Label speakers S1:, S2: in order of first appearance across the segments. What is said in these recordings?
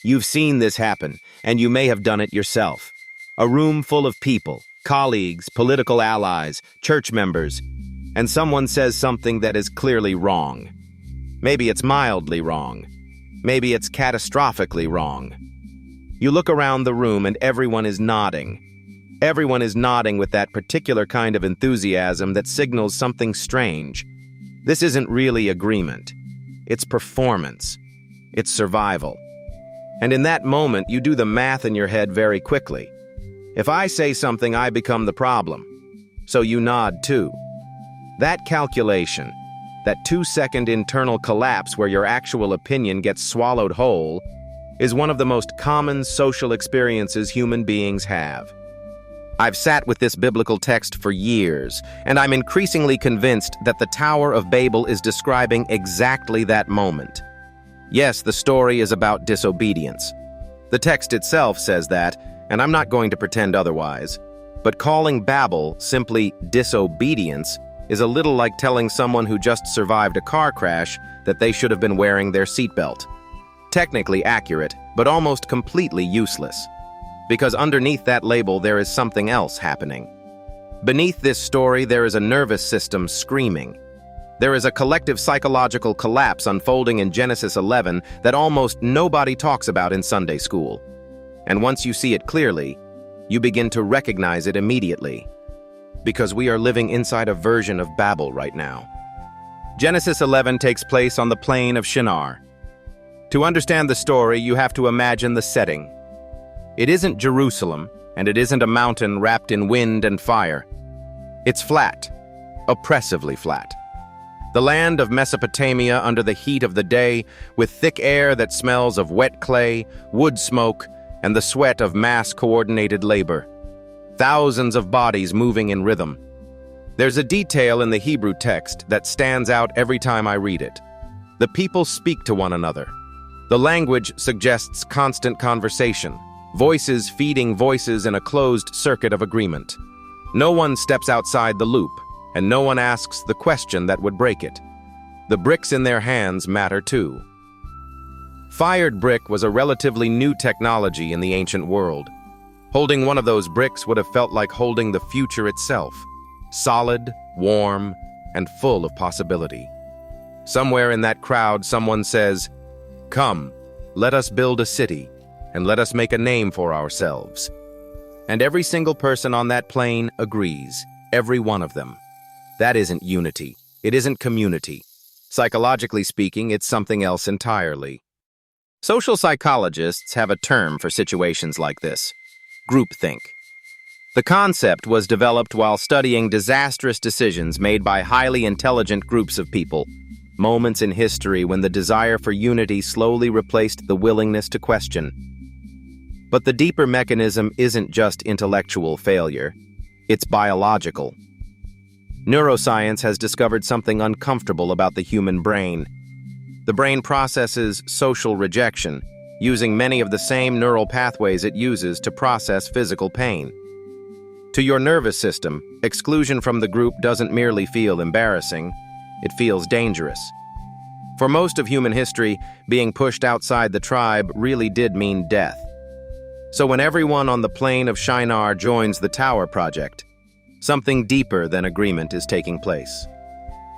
S1: You've seen this happen, and you may have done it yourself. A room full of people, colleagues, political allies, church members, and someone says something that is clearly wrong. Maybe it's mildly wrong. Maybe it's catastrophically wrong. You look around the room and everyone is nodding. Everyone is nodding with that particular kind of enthusiasm that signals something strange. This isn't really agreement. It's performance. It's survival. And in that moment, you do the math in your head very quickly. If I say something, I become the problem. So you nod too. That calculation, that 2-second internal collapse where your actual opinion gets swallowed whole, is one of the most common social experiences human beings have. I've sat with this biblical text for years, and I'm increasingly convinced that the Tower of Babel is describing exactly that moment. Yes, the story is about disobedience. The text itself says that, and I'm not going to pretend otherwise. But calling Babel simply disobedience is a little like telling someone who just survived a car crash that they should have been wearing their seatbelt. Technically accurate, but almost completely useless. Because underneath that label there is something else happening. Beneath this story there is a nervous system screaming. There is a collective psychological collapse unfolding in Genesis 11 that almost nobody talks about in Sunday school. And once you see it clearly, you begin to recognize it immediately. Because we are living inside a version of Babel right now. Genesis 11 takes place on the plain of Shinar. To understand the story, you have to imagine the setting. It isn't Jerusalem, and it isn't a mountain wrapped in wind and fire. It's flat, oppressively flat. The land of Mesopotamia under the heat of the day, with thick air that smells of wet clay, wood smoke, and the sweat of mass-coordinated labor. Thousands of bodies moving in rhythm. There's a detail in the Hebrew text that stands out every time I read it. The people speak to one another. The language suggests constant conversation, voices feeding voices in a closed circuit of agreement. No one steps outside the loop, and no one asks the question that would break it. The bricks in their hands matter too. Fired brick was a relatively new technology in the ancient world. Holding one of those bricks would have felt like holding the future itself, solid, warm, and full of possibility. Somewhere in that crowd, someone says, "Come, let us build a city, and let us make a name for ourselves." And every single person on that plain agrees, every one of them. That isn't unity. It isn't community. Psychologically speaking, it's something else entirely. Social psychologists have a term for situations like this: groupthink. The concept was developed while studying disastrous decisions made by highly intelligent groups of people, moments in history when the desire for unity slowly replaced the willingness to question. But the deeper mechanism isn't just intellectual failure, it's biological. Neuroscience has discovered something uncomfortable about the human brain. The brain processes social rejection, using many of the same neural pathways it uses to process physical pain. To your nervous system, exclusion from the group doesn't merely feel embarrassing, it feels dangerous. For most of human history, being pushed outside the tribe really did mean death. So when everyone on the plain of Shinar joins the Tower Project, something deeper than agreement is taking place.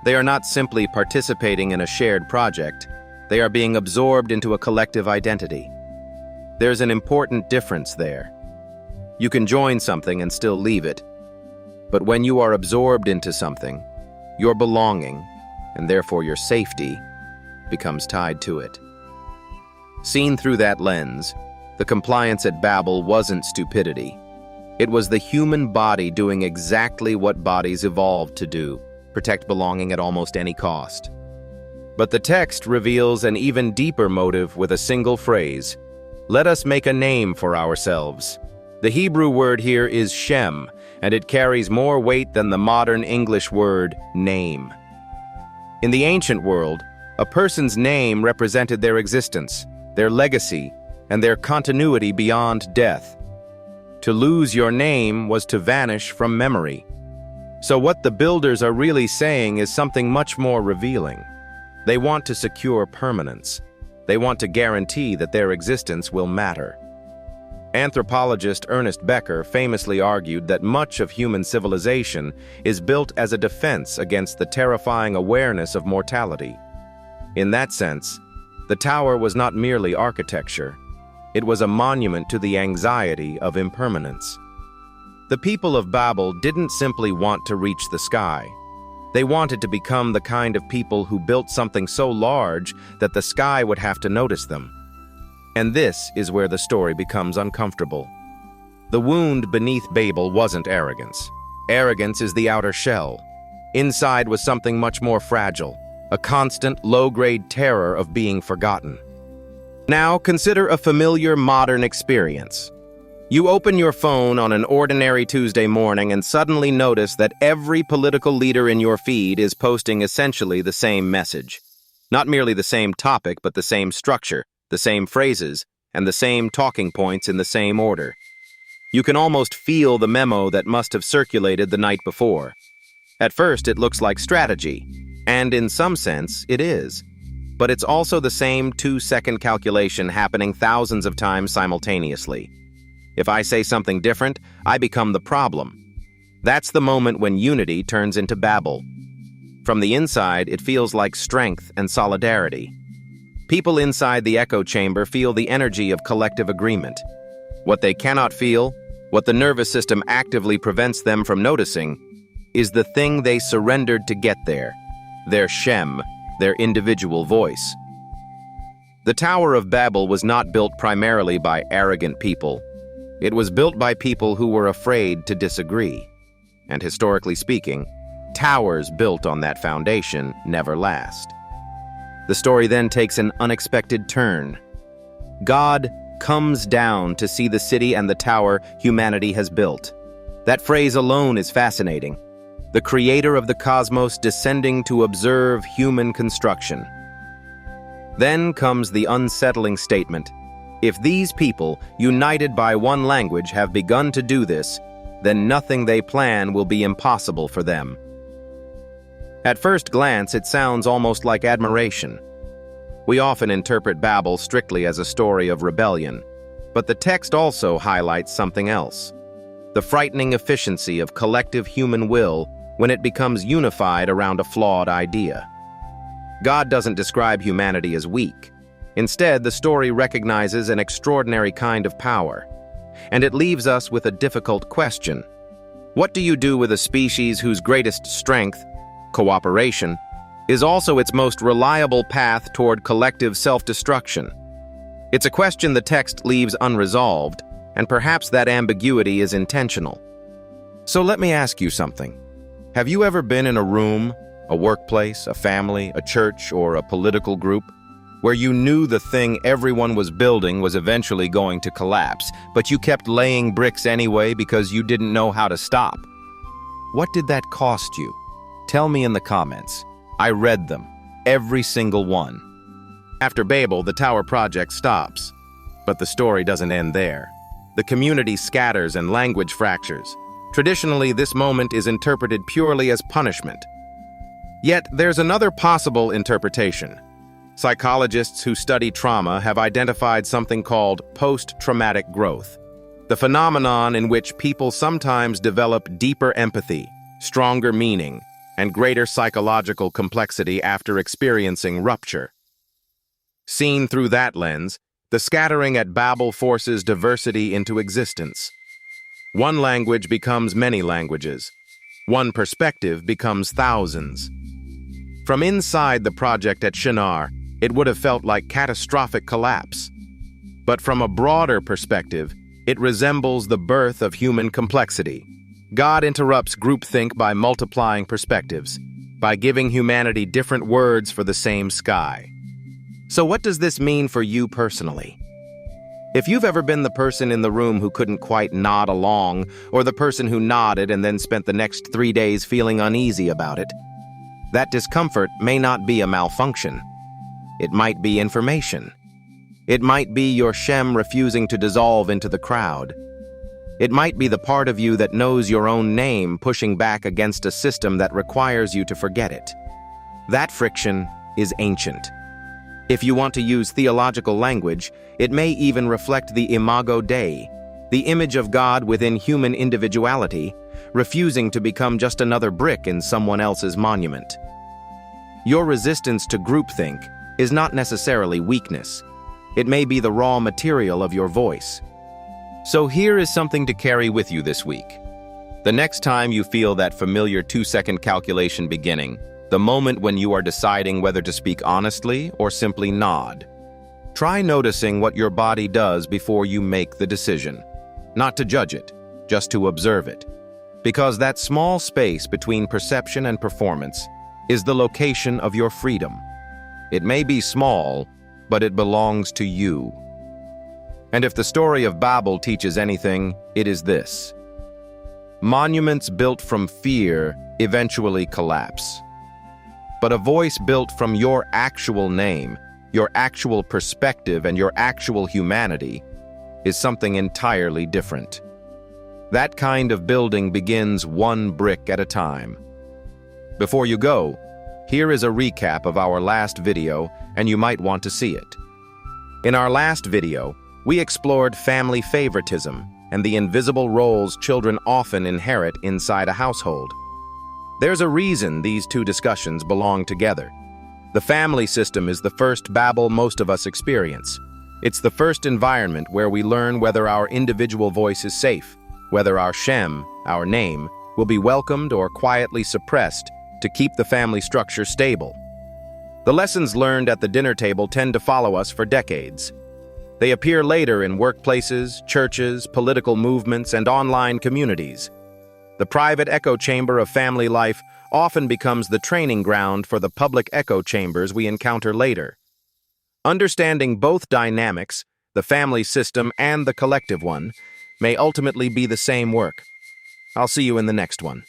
S1: They are not simply participating in a shared project, they are being absorbed into a collective identity. There's an important difference there. You can join something and still leave it. But when you are absorbed into something, your belonging, and therefore your safety, becomes tied to it. Seen through that lens, the compliance at Babel wasn't stupidity. It was the human body doing exactly what bodies evolved to do: protect belonging at almost any cost. But the text reveals an even deeper motive with a single phrase: let us make a name for ourselves. The Hebrew word here is Shem, and it carries more weight than the modern English word name. In the ancient world, a person's name represented their existence, their legacy, and their continuity beyond death. To lose your name was to vanish from memory. So what the builders are really saying is something much more revealing. They want to secure permanence. They want to guarantee that their existence will matter. Anthropologist Ernest Becker famously argued that much of human civilization is built as a defense against the terrifying awareness of mortality. In that sense, the tower was not merely architecture. It was a monument to the anxiety of impermanence. The people of Babel didn't simply want to reach the sky. They wanted to become the kind of people who built something so large that the sky would have to notice them. And this is where the story becomes uncomfortable. The wound beneath Babel wasn't arrogance. Arrogance is the outer shell. Inside was something much more fragile, a constant, low-grade terror of being forgotten. Now, consider a familiar modern experience. You open your phone on an ordinary Tuesday morning and suddenly notice that every political leader in your feed is posting essentially the same message. Not merely the same topic, but the same structure, the same phrases, and the same talking points in the same order. You can almost feel the memo that must have circulated the night before. At first, it looks like strategy, and in some sense, it is. But it's also the same 2-second calculation happening thousands of times simultaneously. If I say something different, I become the problem. That's the moment when unity turns into Babel. From the inside, it feels like strength and solidarity. People inside the echo chamber feel the energy of collective agreement. What they cannot feel, what the nervous system actively prevents them from noticing, is the thing they surrendered to get there, their Shem, their individual voice. The Tower of Babel was not built primarily by arrogant people. It was built by people who were afraid to disagree. And historically speaking, towers built on that foundation never last. The story then takes an unexpected turn. God comes down to see the city and the tower humanity has built. That phrase alone is fascinating. The creator of the cosmos descending to observe human construction. Then comes the unsettling statement. If these people, united by one language, have begun to do this, then nothing they plan will be impossible for them. At first glance, it sounds almost like admiration. We often interpret Babel strictly as a story of rebellion, but the text also highlights something else. The frightening efficiency of collective human will when it becomes unified around a flawed idea. God doesn't describe humanity as weak. Instead, the story recognizes an extraordinary kind of power. And it leaves us with a difficult question. What do you do with a species whose greatest strength, cooperation, is also its most reliable path toward collective self-destruction? It's a question the text leaves unresolved, and perhaps that ambiguity is intentional. So let me ask you something. Have you ever been in a room, a workplace, a family, a church, or a political group, where you knew the thing everyone was building was eventually going to collapse, but you kept laying bricks anyway because you didn't know how to stop? What did that cost you? Tell me in the comments. I read them, every single one. After Babel, the tower project stops. But the story doesn't end there. The community scatters and language fractures. Traditionally, this moment is interpreted purely as punishment. Yet, there's another possible interpretation. Psychologists who study trauma have identified something called post-traumatic growth, the phenomenon in which people sometimes develop deeper empathy, stronger meaning, and greater psychological complexity after experiencing rupture. Seen through that lens, the scattering at Babel forces diversity into existence. One language becomes many languages. One perspective becomes thousands. From inside the project at Shinar, it would have felt like catastrophic collapse. But from a broader perspective, it resembles the birth of human complexity. God interrupts groupthink by multiplying perspectives, by giving humanity different words for the same sky. So what does this mean for you personally? If you've ever been the person in the room who couldn't quite nod along, or the person who nodded and then spent the next 3 days feeling uneasy about it, that discomfort may not be a malfunction. It might be information. It might be your Shem refusing to dissolve into the crowd. It might be the part of you that knows your own name pushing back against a system that requires you to forget it. That friction is ancient. If you want to use theological language, it may even reflect the imago Dei, the image of God within human individuality, refusing to become just another brick in someone else's monument. Your resistance to groupthink is not necessarily weakness. It may be the raw material of your voice. So here is something to carry with you this week. The next time you feel that familiar 2-second calculation beginning, the moment when you are deciding whether to speak honestly or simply nod, try noticing what your body does before you make the decision. Not to judge it, just to observe it. Because that small space between perception and performance is the location of your freedom. It may be small, but it belongs to you. And if the story of Babel teaches anything, it is this: monuments built from fear eventually collapse. But a voice built from your actual name, your actual perspective, and your actual humanity is something entirely different. That kind of building begins one brick at a time. Before you go, here is a recap of our last video, and you might want to see it. In our last video, we explored family favoritism and the invisible roles children often inherit inside a household. There's a reason these two discussions belong together. The family system is the first Babel most of us experience. It's the first environment where we learn whether our individual voice is safe, whether our Shem, our name, will be welcomed or quietly suppressed to keep the family structure stable. The lessons learned at the dinner table tend to follow us for decades. They appear later in workplaces, churches, political movements, and online communities. The private echo chamber of family life often becomes the training ground for the public echo chambers we encounter later. Understanding both dynamics, the family system and the collective one, may ultimately be the same work. I'll see you in the next one.